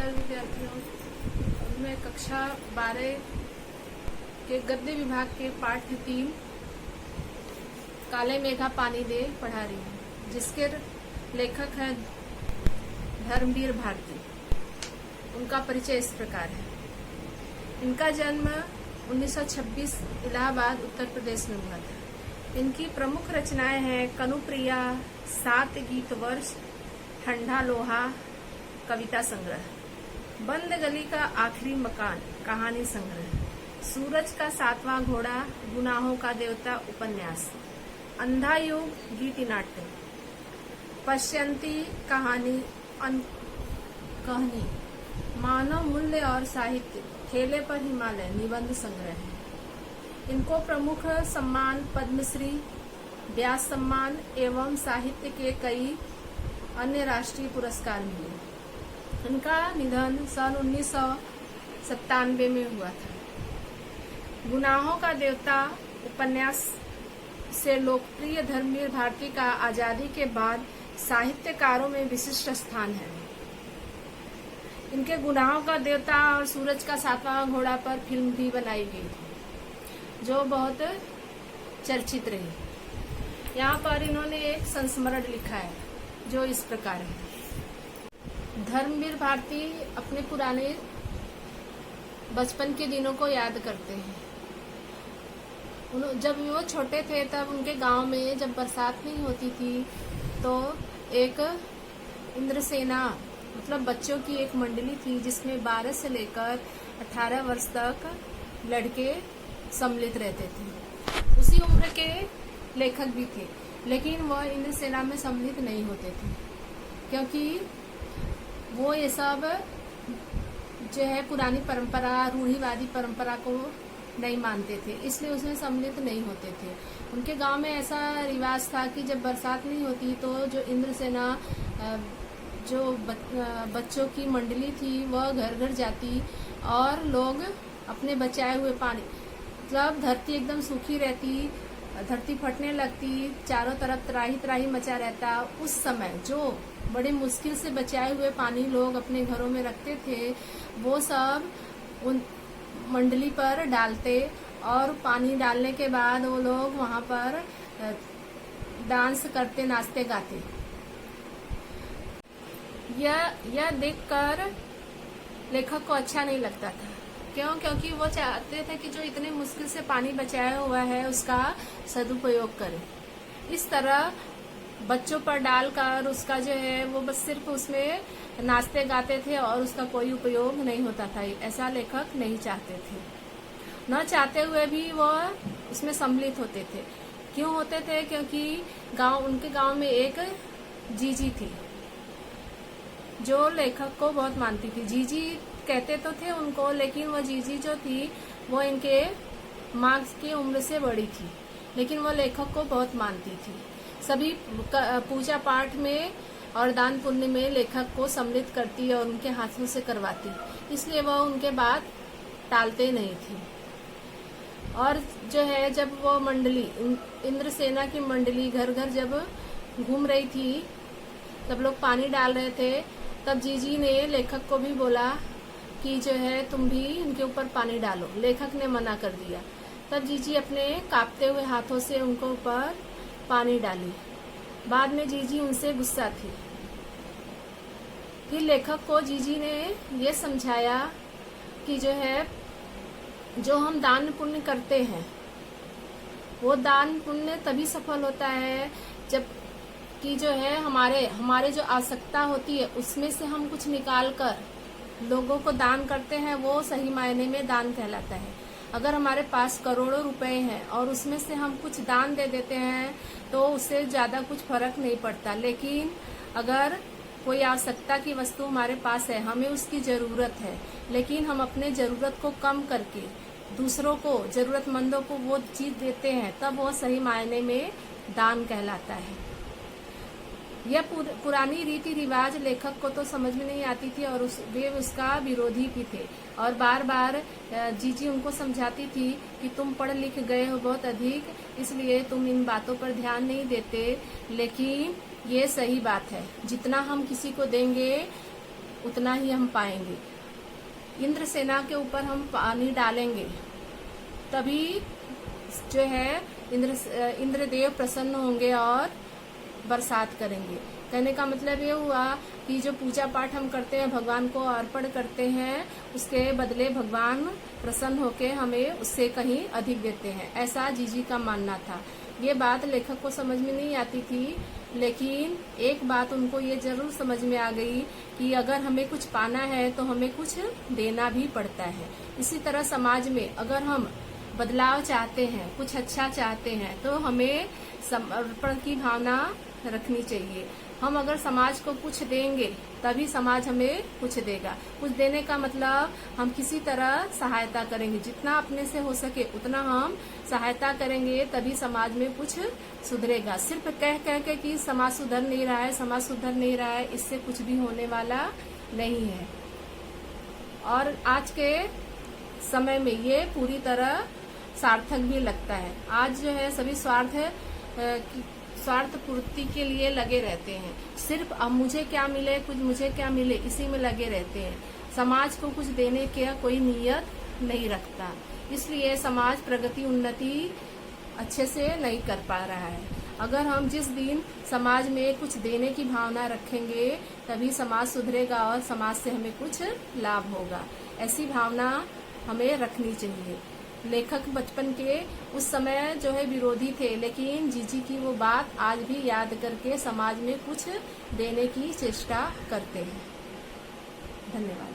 नमस्कार विद्यार्थियों। मैं कक्षा 12 के गद्य विभाग के पाठ्य 3 काले मेघा पानी दे पढ़ा रही हूँ, जिसके लेखक हैं धर्मवीर भारती। उनका परिचय इस प्रकार है। इनका जन्म 1926 इलाहाबाद उत्तर प्रदेश में हुआ था। इनकी प्रमुख रचनाएं हैं कनुप्रिया, 7 गीत वर्ष, ठंडा लोहा, कविता संग्रह, बंद गली का आखिरी मकान कहानी संग्रह, सूरज का 7वां घोड़ा, गुनाहों का देवता उपन्यास, अंधा युग गीत नाट्य, पश्यंती कहानी कहनी, मानव मूल्य और साहित्य, ठेले पर हिमालय निबंध संग्रह है। इनको प्रमुख सम्मान पद्मश्री, व्यास सम्मान एवं साहित्य के कई अन्य राष्ट्रीय पुरस्कार मिले। इनका निधन सन 1997 में हुआ था। गुनाहों का देवता उपन्यास से लोकप्रिय धर्मवीर भारती का आजादी के बाद साहित्यकारों में विशिष्ट स्थान है। इनके गुनाहों का देवता और सूरज का 7वां घोड़ा पर फिल्म भी बनाई गई थी, जो बहुत चर्चित रही। यहाँ पर इन्होंने एक संस्मरण लिखा है, जो इस प्रकार है। धर्मवीर भारती अपने पुराने बचपन के दिनों को याद करते हैं। जब वो छोटे थे तब उनके गांव में जब बरसात नहीं होती थी तो एक इंद्रसेना मतलब बच्चों की एक मंडली थी, जिसमें 12 से लेकर 18 वर्ष तक लड़के सम्मिलित रहते थे। उसी उम्र के लेखक भी थे, लेकिन वह इंद्रसेना में सम्मिलित नहीं होते थे, क्योंकि वो ये सब जो है पुरानी परंपरा, रूढ़िवादी परंपरा को नहीं मानते थे, इसलिए उसमें सम्मिलित नहीं होते थे। उनके गांव में ऐसा रिवाज था कि जब बरसात नहीं होती तो जो इंद्रसेना जो बच्चों की मंडली थी वह घर घर जाती और लोग अपने बचाए हुए पानी, जब धरती एकदम सूखी रहती, धरती फटने लगती, चारों तरफ त्राही त्राही मचा रहता, उस समय जो बड़े मुश्किल से बचाए हुए पानी लोग अपने घरों में रखते थे, वो सब उन मंडली पर डालते और पानी डालने के बाद वो लोग वहां पर डांस करते, नाचते गाते। यह देखकर लेखक को अच्छा नहीं लगता था। क्यों? क्योंकि वो चाहते थे कि जो इतने मुश्किल से पानी बचाया हुआ है उसका सदुपयोग करें। इस तरह बच्चों पर डालकर उसका जो है वो बस सिर्फ उसमें नाचते गाते थे और उसका कोई उपयोग नहीं होता था। ऐसा लेखक नहीं चाहते थे। न चाहते हुए भी वो उसमें सम्मिलित होते थे। क्यों होते थे? क्योंकि उनके गांव में एक जीजी थी जो लेखक को बहुत मानती थी। जीजी कहते तो थे उनको, लेकिन वो जीजी जो थी वो इनके माँ की उम्र से बड़ी थी, लेकिन वो लेखक को बहुत मानती थी। सभी पूजा पाठ में और दान पुण्य में लेखक को सम्मिलित करती और उनके हाथों से करवाती, इसलिए वह उनके बात टालते नहीं थी। और जो है जब वो मंडली, इंद्रसेना की मंडली घर घर जब घूम रही थी, तब लोग पानी डाल रहे थे, तब जीजी ने लेखक को भी बोला कि जो है तुम भी इनके ऊपर पानी डालो। लेखक ने मना कर दिया। तब जीजी अपने कांपते हुए हाथों से उनको ऊपर पानी डाली। बाद में जीजी उनसे गुस्सा थी। फिर लेखक को जीजी ने ये समझाया कि जो है जो हम दान पुण्य करते हैं वो दान पुण्य तभी सफल होता है जब कि जो है हमारे जो आवश्यकता होती है उसमें से हम कुछ निकाल कर लोगों को दान करते हैं, वो सही मायने में दान कहलाता है। अगर हमारे पास करोड़ों रुपए हैं और उसमें से हम कुछ दान दे देते हैं तो उससे ज्यादा कुछ फर्क नहीं पड़ता। लेकिन अगर कोई आवश्यकता की वस्तु हमारे पास है, हमें उसकी जरूरत है, लेकिन हम अपने जरूरत को कम करके दूसरों को, जरूरतमंदों को वो चीज देते हैं, तब वो सही मायने में दान कहलाता है। यह पुरानी रीति रिवाज लेखक को तो समझ में नहीं आती थी और वे उसका विरोधी भी थे। और बार बार जीजी उनको समझाती थी कि तुम पढ़ लिख गए हो बहुत अधिक, इसलिए तुम इन बातों पर ध्यान नहीं देते। लेकिन ये सही बात है, जितना हम किसी को देंगे उतना ही हम पाएंगे। इंद्र सेना के ऊपर हम पानी डालेंगे तभी जो है इंद्रदेव प्रसन्न होंगे और बरसात करेंगे। कहने का मतलब ये हुआ कि जो पूजा पाठ हम करते हैं, भगवान को अर्पण करते हैं, उसके बदले भगवान प्रसन्न होकर हमें उससे कहीं अधिक देते हैं, ऐसा जीजी का मानना था। ये बात लेखक को समझ में नहीं आती थी, लेकिन एक बात उनको ये जरूर समझ में आ गई कि अगर हमें कुछ पाना है तो हमें कुछ देना भी पड़ता है। इसी तरह समाज में अगर हम बदलाव चाहते हैं, कुछ अच्छा चाहते हैं, तो हमें समर्पण की भावना रखनी चाहिए। हम अगर समाज को कुछ देंगे तभी समाज हमें कुछ देगा। कुछ देने का मतलब हम किसी तरह सहायता करेंगे, जितना अपने से हो सके उतना हम सहायता करेंगे, तभी समाज में कुछ सुधरेगा। सिर्फ कह कह के कि समाज सुधर नहीं रहा है, समाज सुधर नहीं रहा है, इससे कुछ भी होने वाला नहीं है। और आज के समय में ये पूरी तरह सार्थक भी लगता है। आज जो है सभी स्वार्थ पूर्ति के लिए लगे रहते हैं। सिर्फ अब मुझे क्या मिले, कुछ मुझे क्या मिले, इसी में लगे रहते हैं। समाज को कुछ देने का कोई नियत नहीं रखता, इसलिए समाज प्रगति उन्नति अच्छे से नहीं कर पा रहा है। अगर हम जिस दिन समाज में कुछ देने की भावना रखेंगे तभी समाज सुधरेगा और समाज से हमें कुछ लाभ होगा। ऐसी भावना हमें रखनी चाहिए। लेखक बचपन के उस समय जो है विरोधी थे, लेकिन जीजी की वो बात आज भी याद करके समाज में कुछ देने की चेष्टा करते हैं। धन्यवाद।